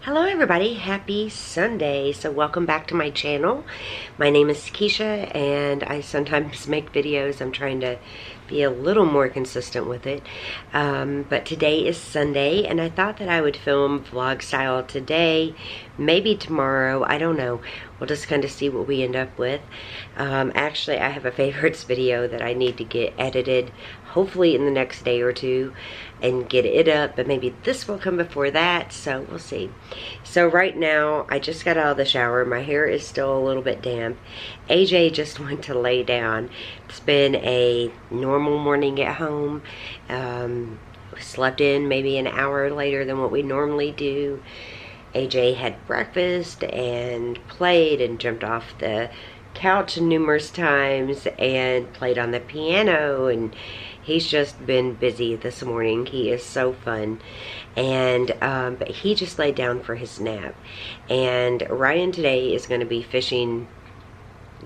Hello everybody, happy Sunday. So welcome back to my channel. My name is Kisha and I sometimes make videos. I'm trying to be a little more consistent with it. But today is Sunday and I thought that I would film vlog style today, maybe tomorrow, I don't know. We'll just kind of see what we end up with. Actually, I have a favorites video that I need to get edited, hopefully in the next day or two, and get it up, but maybe this will come before that, so we'll see. So right now, I just got out of the shower. My hair is still a little bit damp. AJ just went to lay down. It's been a normal morning at home. Slept in maybe an hour later than what we normally do. AJ had breakfast and played and jumped off the couch numerous times and played on the piano, and he's just been busy this morning. He is so fun. And but he just laid down for his nap, and Ryan today is going to be fishing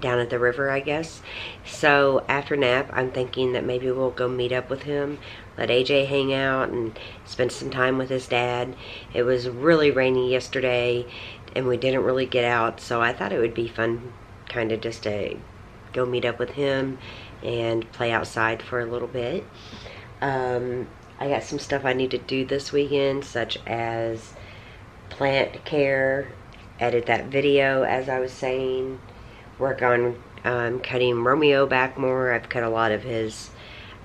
down at the river, I guess. So after nap, I'm thinking that maybe we'll go meet up with him, let AJ hang out and spend some time with his dad. It was really rainy yesterday and we didn't really get out, so I thought it would be fun kind of just to go meet up with him and play outside for a little bit. I got some stuff I need to do this weekend, such as plant care, edit that video as I was saying, work on cutting Romeo back more. I've cut a lot of his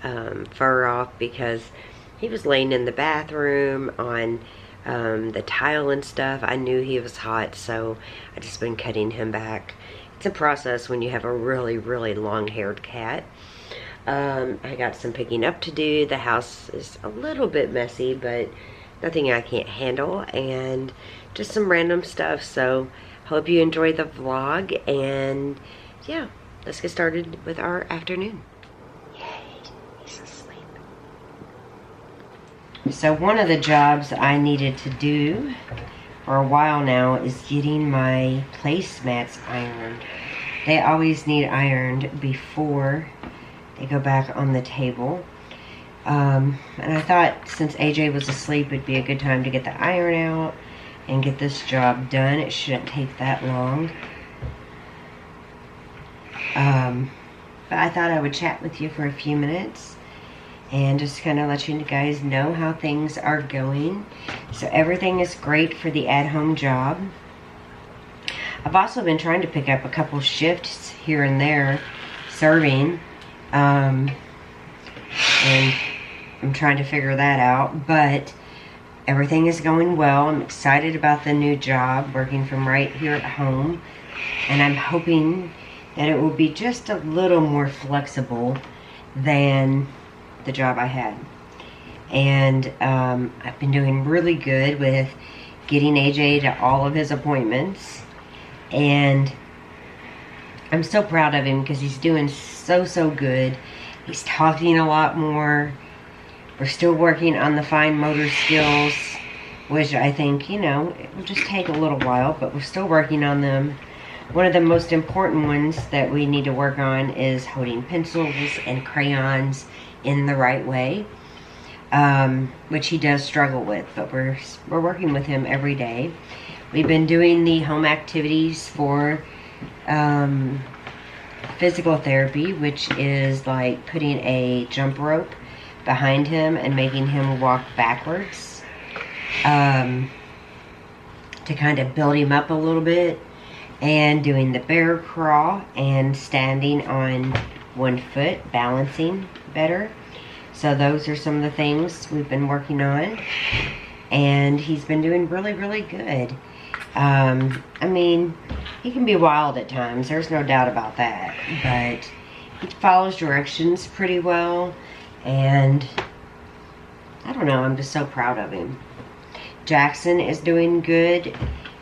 fur off because he was laying in the bathroom on the tile and stuff. I knew he was hot, so I just been cutting him back. It's a process when you have a really, really long-haired cat. I got some picking up to do. The house is a little bit messy, but nothing I can't handle, and just some random stuff. So hope you enjoy the vlog, and yeah, let's get started with our afternoon. Yay, he's asleep. So one of the jobs I needed to do for a while now is getting my placemats ironed. They always need ironed before they go back on the table. And I thought since AJ was asleep, it'd be a good time to get the iron out and get this job done. It shouldn't take that long. But I thought I would chat with you for a few minutes and just kind of let you guys know how things are going. So everything is great for the at-home job. I've also been trying to pick up a couple shifts here and there serving, and I'm trying to figure that out, but everything is going well. I'm excited about the new job, working from right here at home, and I'm hoping that it will be just a little more flexible than the job I had. And I've been doing really good with getting AJ to all of his appointments, and I'm so proud of him because he's doing so good. He's talking a lot more. We're still working on the fine motor skills, which I think, you know, it will just take a little while, but we're still working on them. One of the most important ones that we need to work on is holding pencils and crayons in the right way, which he does struggle with, but we're working with him every day. We've been doing the home activities for physical therapy, which is like putting a jump rope behind him and making him walk backwards, to kind of build him up a little bit, and doing the bear crawl and standing on one foot, balancing better. So those are some of the things we've been working on, and he's been doing really good. I mean, he can be wild at times, there's no doubt about that, but he follows directions pretty well, and I don't know, I'm just so proud of him. Jackson is doing good.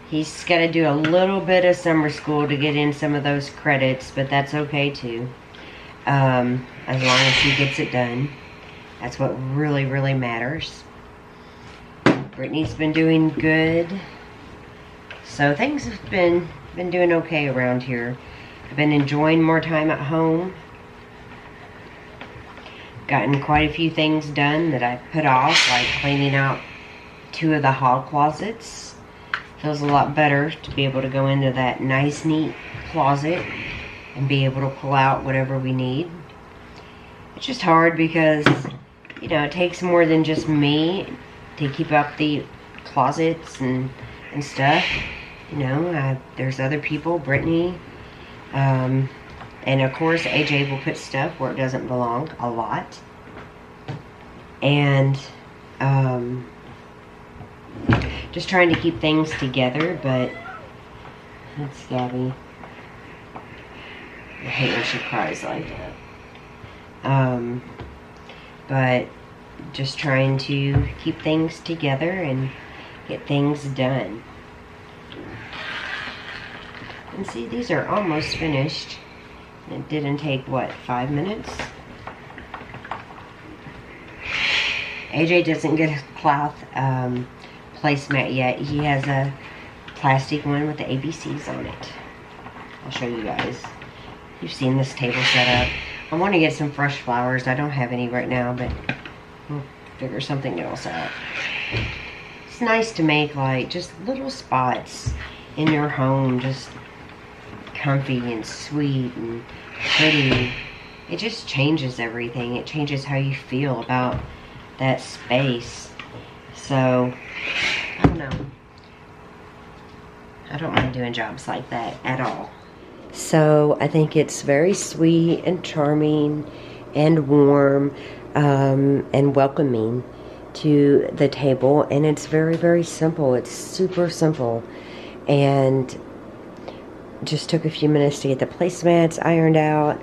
He's got to do a little bit of summer school to get in some of those credits, but that's okay too, as long as he gets it done. That's what really matters. Brittany's been doing good. So things have been doing okay around here. I've been enjoying more time at home. Gotten quite a few things done that I put off, like cleaning out 2 of the hall closets. Feels a lot better to be able to go into that nice, neat closet and be able to pull out whatever we need. It's just hard because, you know, it takes more than just me to keep up the closets and stuff. You know, there's other people, Brittany, and of course AJ will put stuff where it doesn't belong a lot. And just trying to keep things together, but that's Gabby. I hate when she cries like that. But just trying to keep things together and get things done. And see, these are almost finished. It didn't take, what, 5 minutes? AJ doesn't get a cloth placemat yet. He has a plastic one with the ABCs on it. I'll show you guys. You've seen this table set up. I want to get some fresh flowers. I don't have any right now, but we'll figure something else out. It's nice to make like just little spots in your home, just comfy and sweet and pretty. It just changes everything. It changes how you feel about that space. So, I don't know. I don't mind doing jobs like that at all. So, I think it's very sweet and charming and warm and welcoming to the table. And it's very, very simple. It's super simple. And just took a few minutes to get the placemats ironed out.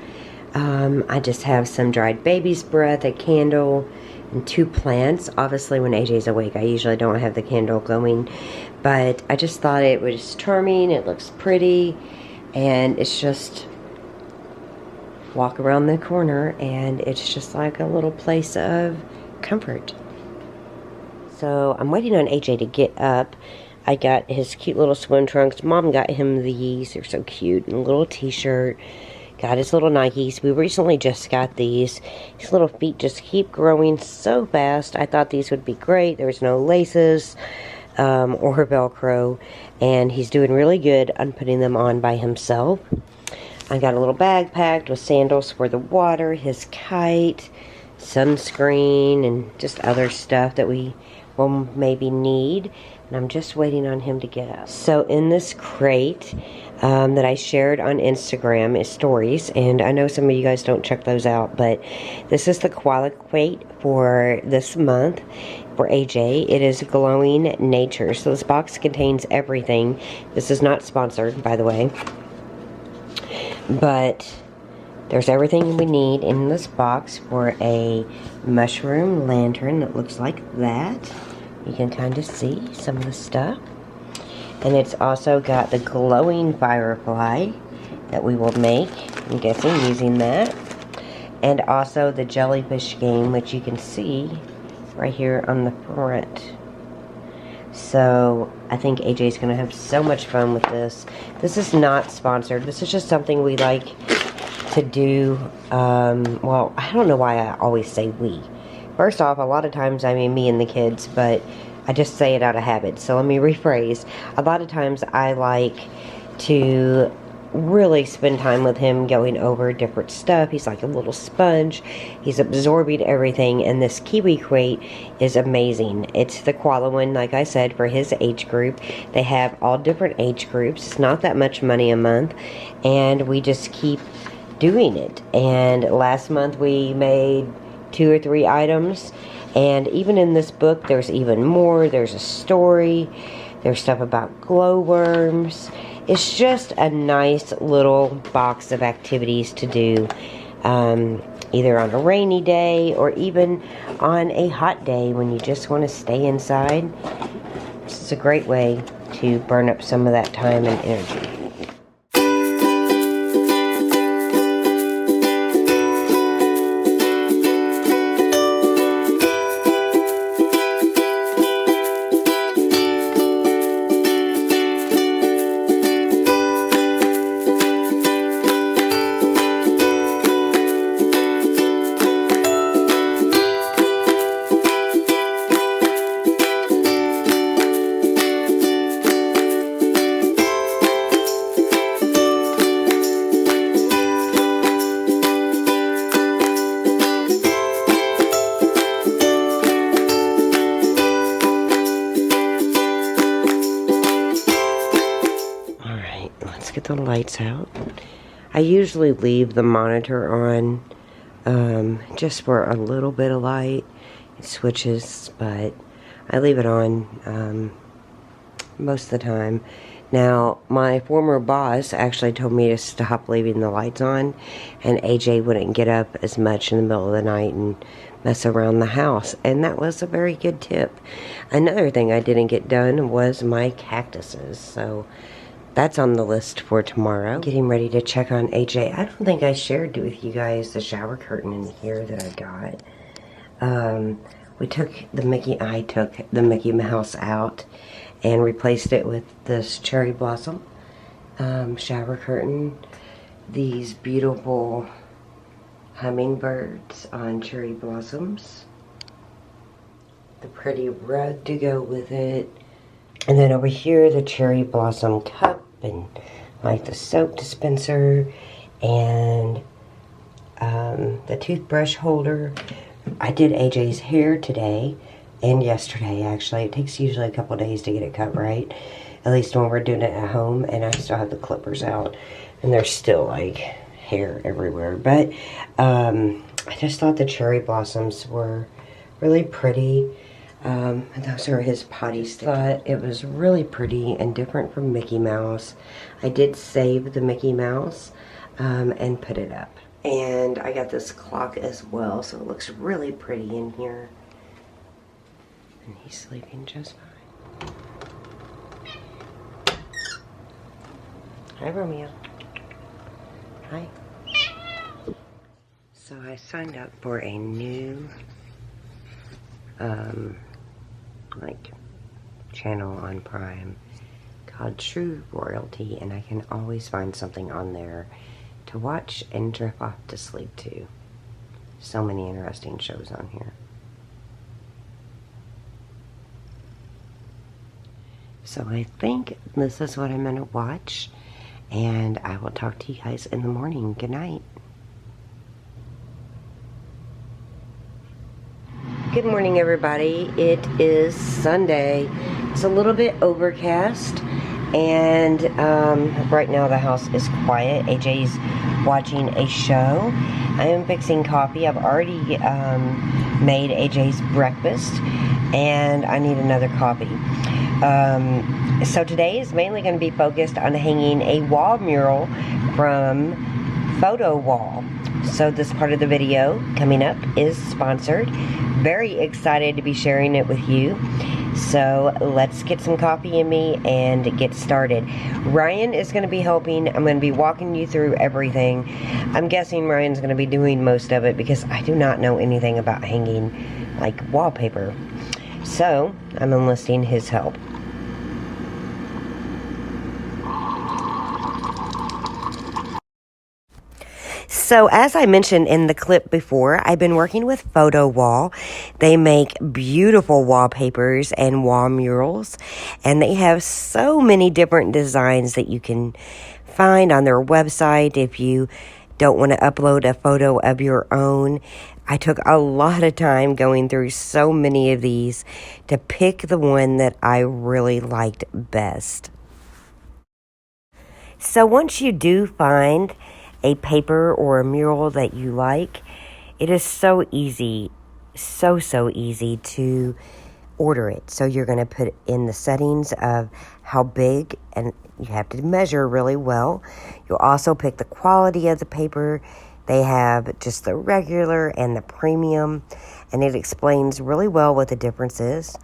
I just have some dried baby's breath, a candle, and 2 plants. Obviously, when AJ's awake, I usually don't have the candle going. But I just thought it was charming. It looks pretty. And it's just walk around the corner and it's just like a little place of comfort. So I'm waiting on AJ to get up. I got his cute little swim trunks. Mom got him these. They're so cute. And a little t-shirt. Got his little Nikes. We recently just got these. His little feet just keep growing so fast. I thought these would be great. There's no laces or Velcro. And he's doing really good on putting them on by himself. I got a little bag packed with sandals for the water, his kite, sunscreen, and just other stuff that we will maybe need. And I'm just waiting on him to get up. So in this crate that I shared on Instagram is stories, and I know some of you guys don't check those out, but this is the koala crate for this month for AJ. It is Glowing Nature. So this box contains everything. This is not sponsored, by the way, but there's everything we need in this box for a mushroom lantern that looks like that. You can kind of see some of the stuff. And it's also got the glowing firefly that we will make, I'm guessing, using that. And also the jellyfish game, which you can see right here on the front. So I think AJ's going to have so much fun with this. This is not sponsored. This is just something we like to do. Well, I don't know why I always say we. First off, a lot of times I mean me and the kids, but I just say it out of habit. So let me rephrase. A lot of times I like to really spend time with him going over different stuff. He's like a little sponge. He's absorbing everything, and this kiwi crate is amazing. It's the koala one, like I said, for his age group. They have all different age groups. It's not that much money a month, and we just keep doing it. And last month we made 2 or 3 items, and even in this book there's even more. There's a story, there's stuff about glowworms. It's just a nice little box of activities to do, either on a rainy day or even on a hot day when you just want to stay inside. It's a great way to burn up some of that time and energy. let's get the lights out. I usually leave the monitor on just for a little bit of light. It switches, but I leave it on most of the time. Now, my former boss actually told me to stop leaving the lights on, and AJ wouldn't get up as much in the middle of the night and mess around the house, and that was a very good tip. Another thing I didn't get done was my cactuses, so that's on the list for tomorrow. Getting ready to check on AJ. I don't think I shared with you guys the shower curtain in here that I got. I took the Mickey Mouse out and replaced it with this cherry blossom shower curtain. These beautiful hummingbirds on cherry blossoms. The pretty rug to go with it. And then over here, the cherry blossom cup and like the soap dispenser and the toothbrush holder. I did AJ's hair today and yesterday, actually. It takes usually a couple days to get it cut right, at least when we're doing it at home, and I still have the clippers out and there's still like hair everywhere. But I just thought the cherry blossoms were really pretty. And those are his potty sticks. Thought it was really pretty and different from Mickey Mouse. I did save the Mickey Mouse and put it up. And I got this clock as well, so it looks really pretty in here. And he's sleeping just fine. Hi, Romeo. Hi. So I signed up for a new channel on Prime called True Royalty, and I can always find something on there to watch and drift off to sleep to. So many interesting shows on here. So I think this is what I'm gonna watch, and I will talk to you guys in the morning. Good night. Good morning, everybody. It is Sunday. It's a little bit overcast, and right now the house is quiet. AJ's watching a show. I am fixing coffee. I've already made AJ's breakfast, and I need another coffee. So today is mainly going to be focused on hanging a wall mural from Photowall. So this part of the video coming up is sponsored. Very excited to be sharing it with you. So let's get some coffee in me and get started. Ryan is going to be helping. I'm going to be walking you through everything. I'm guessing Ryan's going to be doing most of it because I do not know anything about hanging like wallpaper. So I'm enlisting his help. So as I mentioned in the clip before, I've been working with Photowall. They make beautiful wallpapers and wall murals, and they have so many different designs that you can find on their website if you don't want to upload a photo of your own. I took a lot of time going through so many of these to pick the one that I really liked best. So once you do find a paper or a mural that you like, it is so easy, so easy to order it. So you're going to put in the settings of how big, and you have to measure really well. You'll also pick the quality of the paper. They have just the regular and the premium, and it explains really well what the difference is.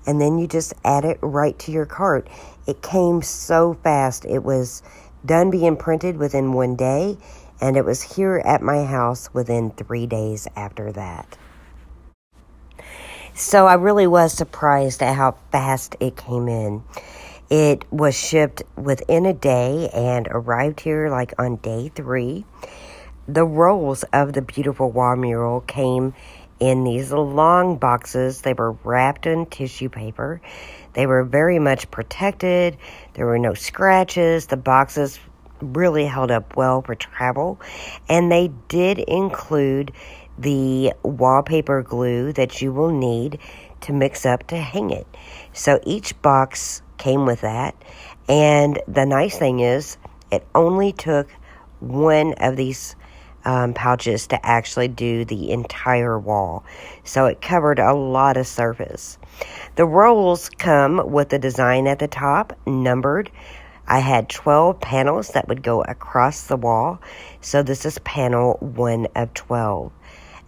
And then you just add it right to your cart. It came so fast. It was done being printed within 1 day, and it was here at my house within 3 days after that. So I really was surprised at how fast it came in. It was shipped within a day and arrived here like on day 3. The rolls of the beautiful wall mural came in these long boxes. They were wrapped in tissue paper. They were very much protected. There were no scratches. The boxes really held up well for travel. And they did include the wallpaper glue that you will need to mix up to hang it. So each box came with that. And the nice thing is, it only took one of these pouches to actually do the entire wall. So it covered a lot of surface. The rolls come with the design at the top, numbered. I had 12 panels that would go across the wall. So this is panel 1 of 12.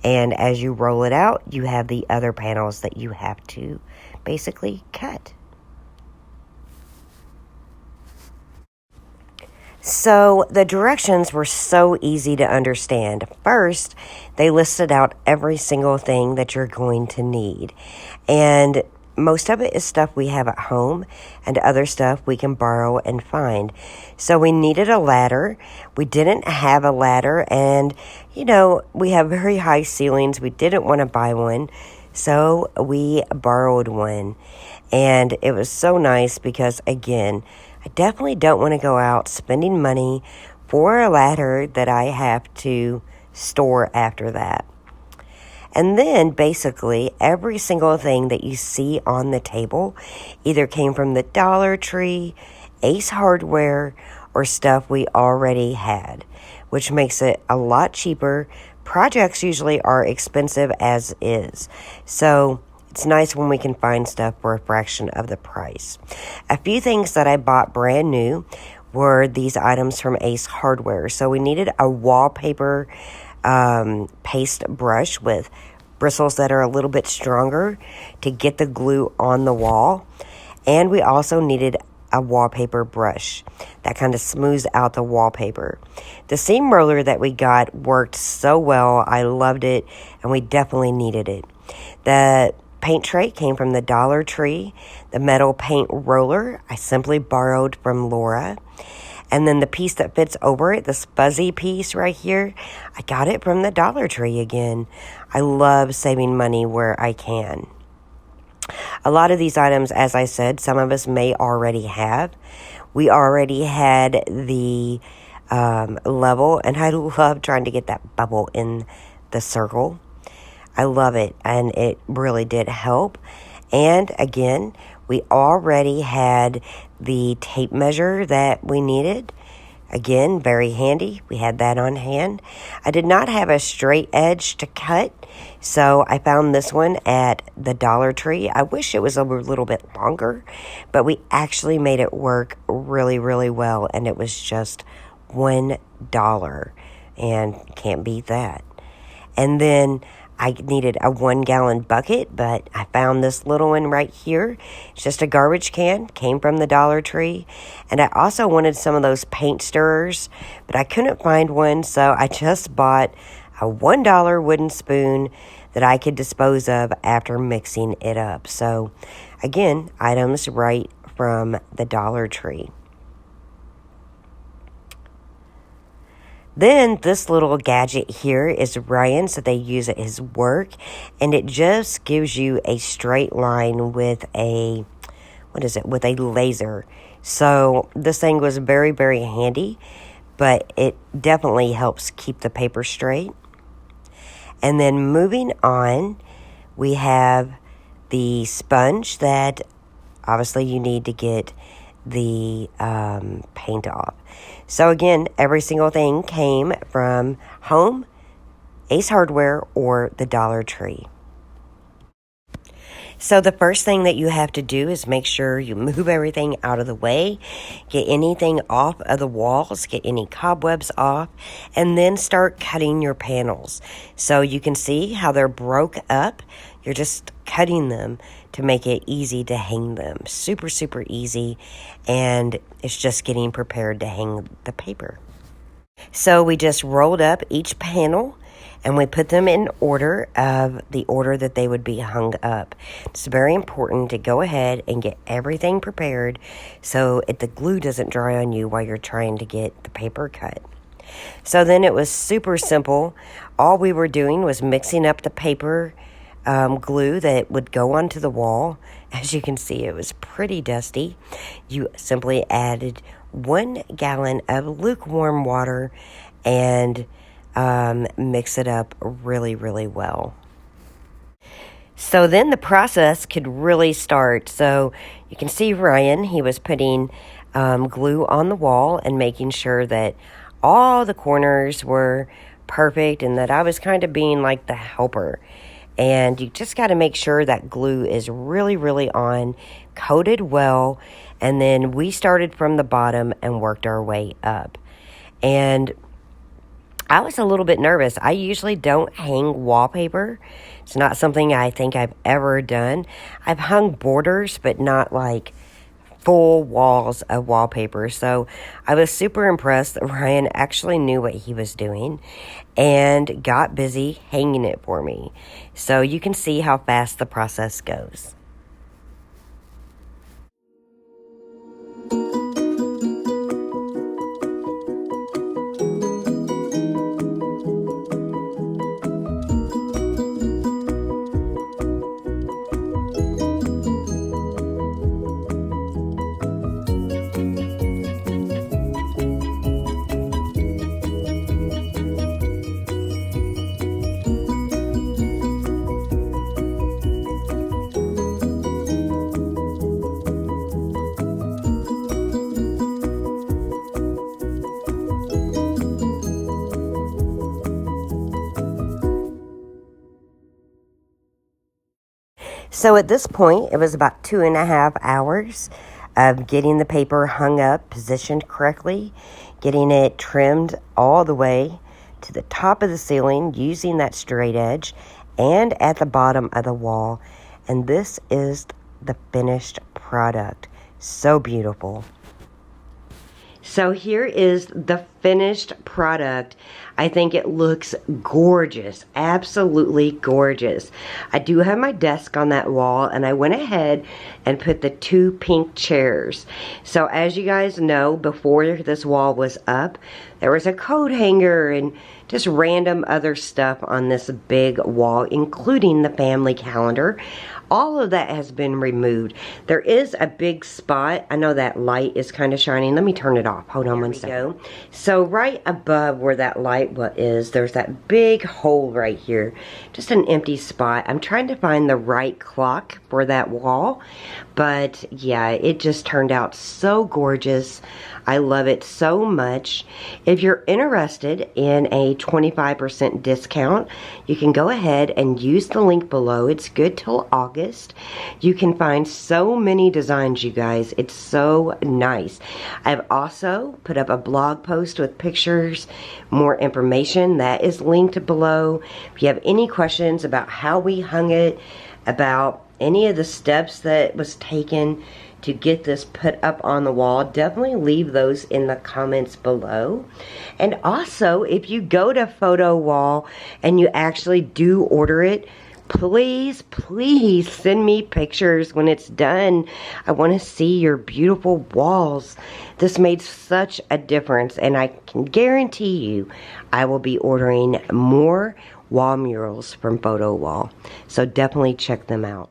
And as you roll it out, you have the other panels that you have to basically cut. So the directions were so easy to understand. First, they listed out every single thing that you're going to need. And most of it is stuff we have at home, and other stuff we can borrow and find. So we needed a ladder. We didn't have a ladder, and, we have very high ceilings. We didn't want to buy one, so we borrowed one. And it was so nice because, again, I definitely don't want to go out spending money for a ladder that I have to store after that. And then basically every single thing that you see on the table either came from the Dollar Tree, Ace Hardware, or stuff we already had, which makes it a lot cheaper. Projects usually are expensive as is. So it's nice when we can find stuff for a fraction of the price. A few things that I bought brand new were these items from Ace Hardware. So we needed a wallpaper paste brush with bristles that are a little bit stronger to get the glue on the wall. And we also needed a wallpaper brush that kind of smooths out the wallpaper. The seam roller that we got worked so well. I loved it, and we definitely needed it. The paint tray came from the Dollar Tree. The metal paint roller I simply borrowed from Laura. And then the piece that fits over it, this fuzzy piece right here, I got it from the Dollar Tree again. I love saving money where I can. A lot of these items, as I said, some of us may already have. We already had the level, and I love trying to get that bubble in the circle. I love it, and it really did help. And again, we already had the tape measure that we needed. Again, very handy. We had that on hand. I did not have a straight edge to cut, so I found this one at the Dollar Tree. I wish it was a little bit longer, but we actually made it work really, really well, and it was just $1, and can't beat that. And then I needed a 1-gallon bucket, but I found this little one right here. It's just a garbage can, came from the Dollar Tree. And I also wanted some of those paint stirrers, but I couldn't find one, so I just bought a $1 wooden spoon that I could dispose of after mixing it up. So, again, items right from the Dollar Tree. Then this little gadget here is Ryan's that they use at his work, and it just gives you a straight line with a laser. So this thing was very, very handy, but it definitely helps keep the paper straight. And then moving on, we have the sponge that obviously you need to get the paint off. So again, every single thing came from home, Ace Hardware, or the Dollar Tree. So the first thing that you have to do is make sure you move everything out of the way, get anything off of the walls, get any cobwebs off, and then start cutting your panels. So you can see how they're broke up. You're just cutting them to make it easy to hang them. Super, super easy, and it's just getting prepared to hang the paper. So we just rolled up each panel, and we put them in order of the order that they would be hung up. It's very important to go ahead and get everything prepared so the glue doesn't dry on you while you're trying to get the paper cut. So then it was super simple. All we were doing was mixing up the paper glue that would go onto the wall. As you can see, it was pretty dusty. You simply added 1 gallon of lukewarm water and mix it up really, really well. So then the process could really start. So you can see Ryan, he was putting glue on the wall and making sure that all the corners were perfect and that I was kind of being like the helper. And you just got to make sure that glue is really, really on, coated well. And then we started from the bottom and worked our way up. And I was a little bit nervous. I usually don't hang wallpaper. It's not something I think I've ever done. I've hung borders, but not like full walls of wallpaper. So I was super impressed that Ryan actually knew what he was doing and got busy hanging it for me. So you can see how fast the process goes. So at this point, it was about 2.5 hours of getting the paper hung up, positioned correctly, getting it trimmed all the way to the top of the ceiling using that straight edge and at the bottom of the wall. And this is the finished product. So beautiful. So here is the finished product. I think it looks gorgeous, absolutely gorgeous. I do have my desk on that wall, and I went ahead and put the 2 pink chairs. So as you guys know, before this wall was up, there was a coat hanger and just random other stuff on this big wall, including the family calendar. All of that has been removed. There is a big spot. I know that light is kind of shining. Let me turn it off. Hold on one second. So right above where that light is, there's that big hole right here. Just an empty spot. I'm trying to find the right clock for that wall. But yeah, it just turned out so gorgeous. I love it so much. If you're interested in a 25% discount, you can go ahead and use the link below. It's good till August. You can find so many designs, you guys. It's so nice. I've also put up a blog post with pictures, more information that is linked below. If you have any questions about how we hung it, about any of the steps that was taken to get this put up on the wall, definitely leave those in the comments below. And also, if you go to Photowall and you actually do order it, please, please send me pictures when it's done. I want to see your beautiful walls. This made such a difference, and I can guarantee you I will be ordering more wall murals from Photowall. So definitely check them out.